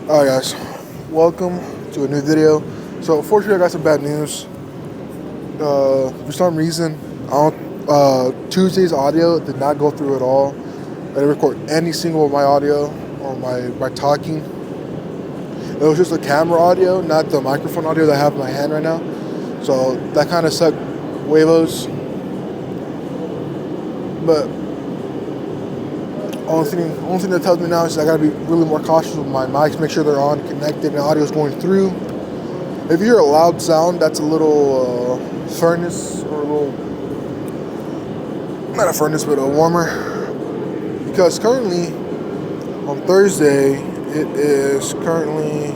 Alright guys, welcome to a new video. So unfortunately I got some bad news. For some reason, Tuesday's audio did not go through at all. I didn't record any single of my audio or my talking. It was just the camera audio, not the microphone audio that I have in my hand right now. So that kind of sucked huevos. But only thing that tells me now is I gotta be really more cautious with my mics, make sure they're on, connected, and the audio's going through. If you hear a loud sound, that's a little furnace or a little, not a furnace, but a warmer. Because currently, on Thursday, it is currently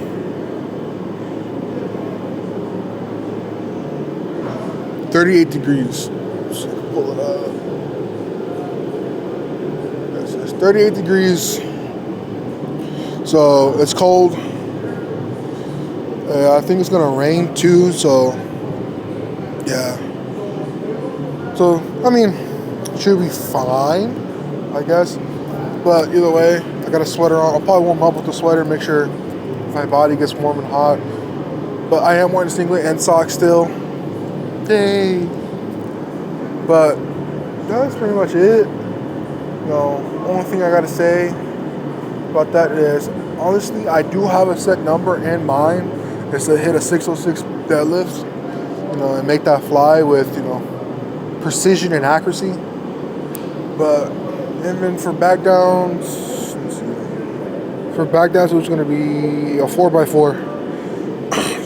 38 degrees. Just pull it up. It's 38 degrees. So it's cold. I think it's gonna rain too, so yeah. So I mean, it should be fine, I guess. But either way, I got a sweater on. I'll probably warm up with the sweater, make sure my body gets warm and hot. But I am wearing a singlet and socks still. Yay! But that's pretty much it. Only thing I gotta say about that is, honestly, I do have a set number in mind. It's to hit a 606 deadlift, and make that fly with, precision and accuracy. But even for back downs, it was going to be a 4x4.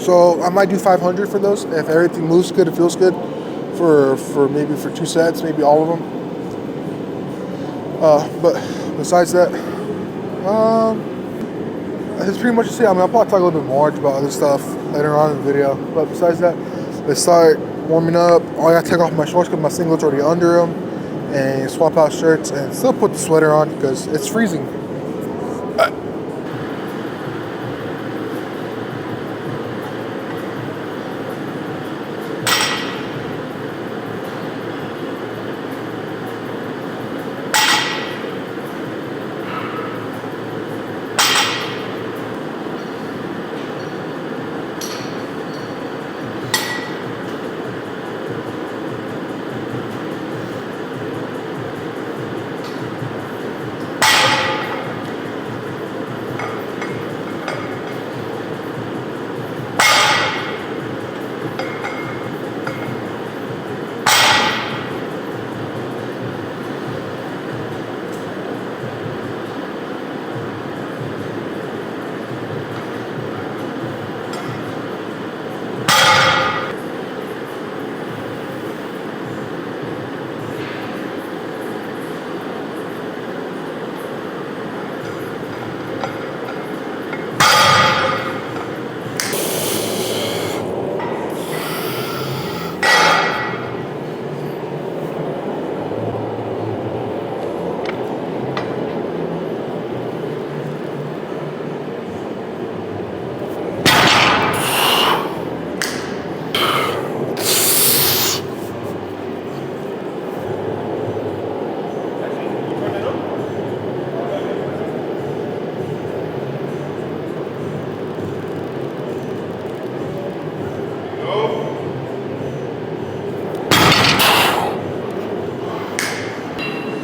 So I might do 500 for those if everything moves good, it feels good. For maybe for 2 sets, maybe all of them. But besides that, that's pretty much it. I'll probably talk a little bit more about other stuff later on in the video. But besides that, let's start warming up. I gotta take off my shorts because my singlet's already under them, and swap out shirts and still put the sweater on because it's freezing.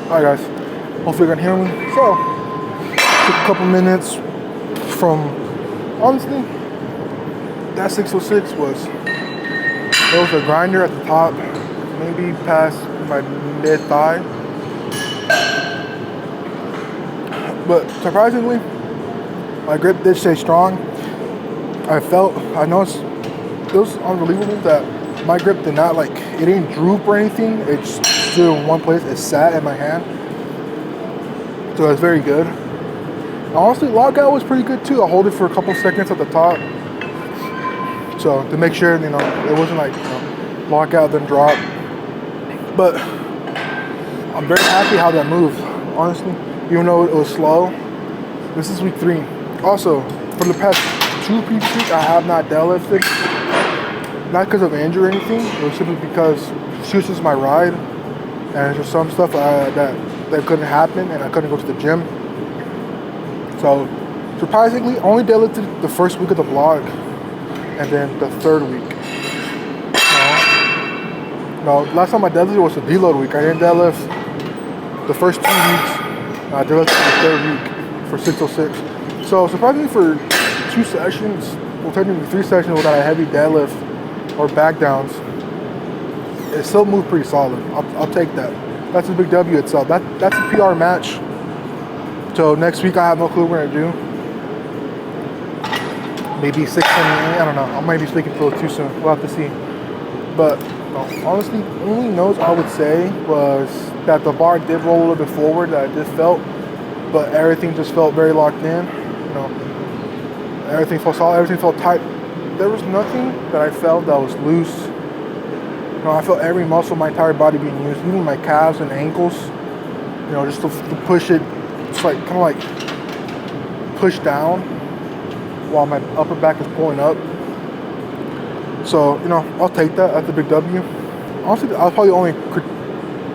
Alright guys, hopefully you can hear me. So, took a couple minutes from, honestly, that 606 there was a grinder at the top, maybe past my mid-thigh. But surprisingly, my grip did stay strong. I noticed, it was unbelievable that my grip did not it didn't droop or anything. It's still in one place. It sat in my hand, so it's very good. Honestly, lockout was pretty good too. I hold it for a couple seconds at the top, so to make sure it wasn't lockout then drop. But I'm very happy how that moved. Honestly, even though it was slow. This is week 3. Also, for the past 2 weeks, I have not deadlifted. Not because of injury or anything. It was simply because Tuesday is my ride, and there's just some stuff that couldn't happen, and I couldn't go to the gym. So Surprisingly, I only deadlifted the first week of the vlog, and then the third week. No, last time I deadlifted was the deload week. I didn't deadlift the first 2 weeks. I deadlifted the third week for 606. So surprisingly, for 2 sessions, well technically 3 sessions without a heavy deadlift or back downs, it still moved pretty solid. I'll take that. That's a big W itself. That's a PR match. So next week I have no clue what we're gonna do. Maybe 678. I don't know. I might be speaking a little too soon. We'll have to see. But honestly, the only notes I would say was that the bar did roll a little bit forward. That I just felt, but everything just felt very locked in. Everything felt solid. Everything felt tight. There was nothing that I felt that was loose. I felt every muscle of my entire body being used, even my calves and ankles. Just to push it, just like kind of like push down while my upper back is pulling up. So I'll take that. That's a big W. Honestly, I'll probably only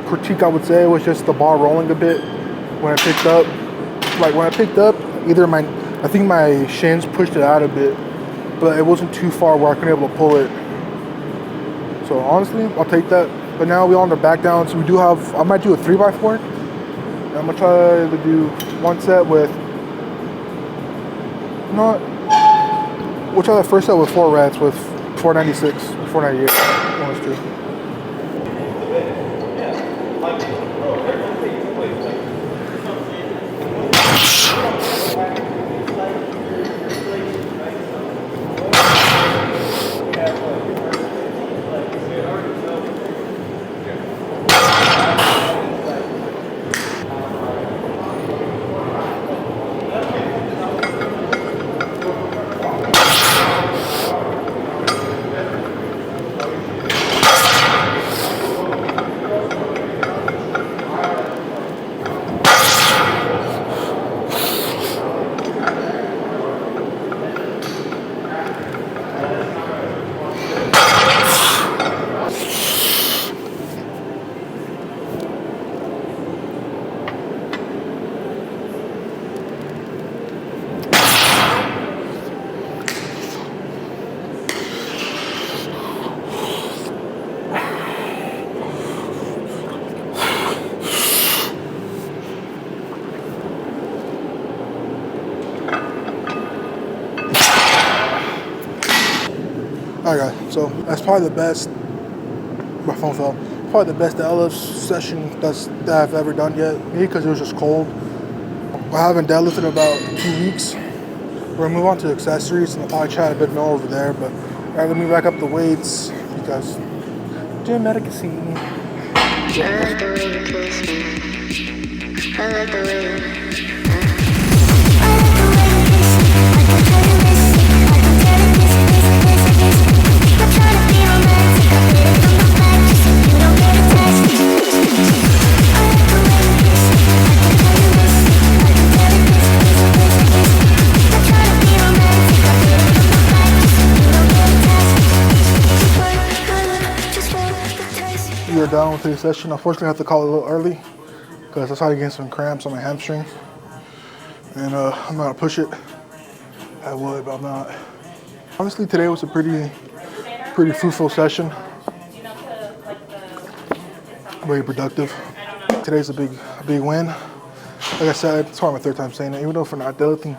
critique I would say was just the bar rolling a bit when I picked up. Like when I picked up, I think my shins pushed it out a bit, but it wasn't too far where I couldn't be able to pull it. So honestly, I'll take that. But now we're on the back down, so I might do a 3x4. And I'm gonna try to do one set with, we'll try the first set with 4 reps with 496, 498. One is two. Alright guys, so that's probably the best, my phone fell, probably the best deadlift session that I've ever done yet. Maybe because it was just cold. I haven't deadlifted in about 2 weeks. We're gonna move on to accessories and I'll probably chat a bit more over there, but alright, let me back up the weights because gym medicacy. I like the way you kiss me. I like the way you We are done with today's session. Unfortunately, I have to call it a little early because I started getting some cramps on my hamstring, and I'm not gonna push it. I would, but I'm not. Honestly, today was a pretty fruitful session. Very productive. Today's a big win. Like I said, it's probably my 3rd time saying it. Even though for not deadlifting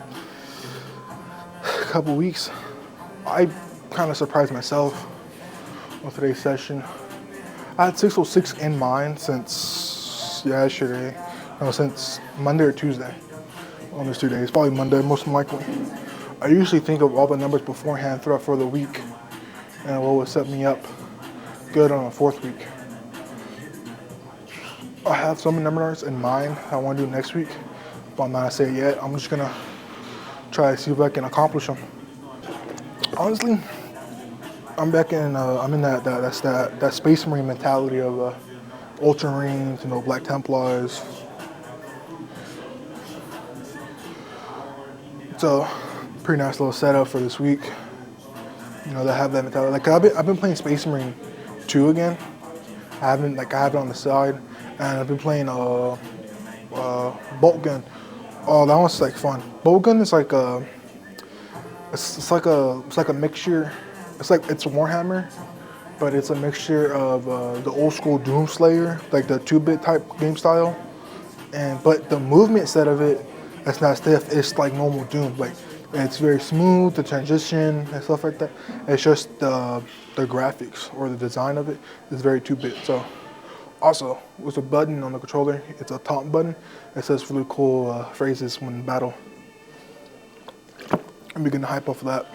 a couple weeks, I kind of surprised myself with today's session. I had 606 in mind since yesterday. No, since Monday or Tuesday. On those 2 days, probably Monday, most likely. I usually think of all the numbers beforehand throughout for the week, and what would set me up good on the 4th week. I have some numbers in mind I want to do next week, but I'm not gonna say it yet. I'm just gonna try to see if I can accomplish them. Honestly, I'm back in. I'm in that Space Marine mentality of Ultramarines, Black Templars. It's a pretty nice little setup for this week. They have that mentality. Like I've been playing Space Marine 2 again. I have it on the side, and I've been playing bolt gun Oh, that one's like fun. Bogan is like a, it's like a mixture. It's Warhammer, but it's a mixture of the old school Doomslayer, like the 2-bit type game style, but the movement set of it, it's not stiff. It's like normal Doom. Like it's very smooth, the transition and stuff like that. It's just the graphics or the design of it is very 2-bit. So also with a button on the controller, it's a taunt button. It says really cool phrases when in battle. I'm beginning to hype off of that.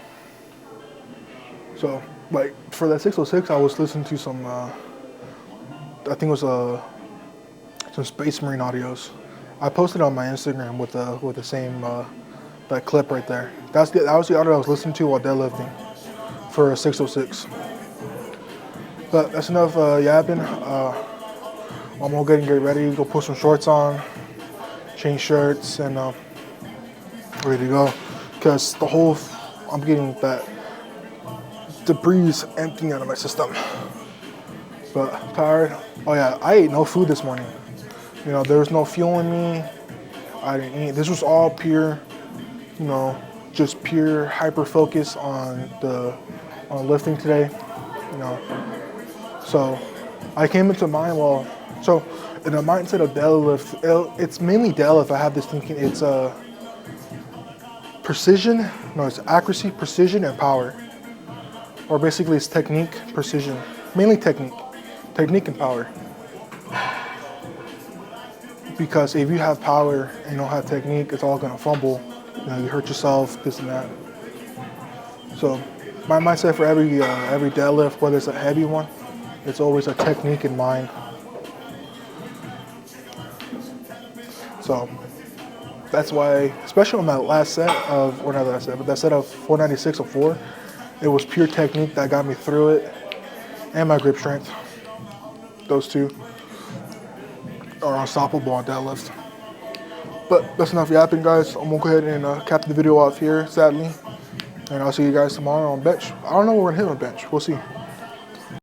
So, like, for that 606, I was listening to some, I think it was some Space Marine audios. I posted on my Instagram with the same, that clip right there. That was the audio I was listening to while deadlifting for a 606. But that's enough yapping. I'm gonna get ready, go put some shorts on, change shirts, and ready to go. Because I'm getting that debris emptying out of my system. But I'm tired. Oh yeah, I ate no food this morning. You know, there was no fuel in me. I didn't eat. This was all pure, you know, just pure hyper focus on lifting today. You know, so I came into mind. So in the mindset of deadlift, it's mainly deadlift. I have this thinking. It's precision. No, it's accuracy, precision, and power. Or basically it's technique, precision, mainly technique and power. Because if you have power and you don't have technique, it's all gonna fumble. You know, you hurt yourself, this and that. So my mindset for every deadlift, whether it's a heavy one, it's always a technique in mind. So that's why, especially on that last set of, or not that set, but that set of 496 or 4, it was pure technique that got me through it, and my grip strength. Those two are unstoppable on deadlift. But that's enough yapping, guys. I'm gonna go ahead and cap the video off here, sadly. And I'll see you guys tomorrow on bench. I don't know what we're gonna hit on bench. We'll see.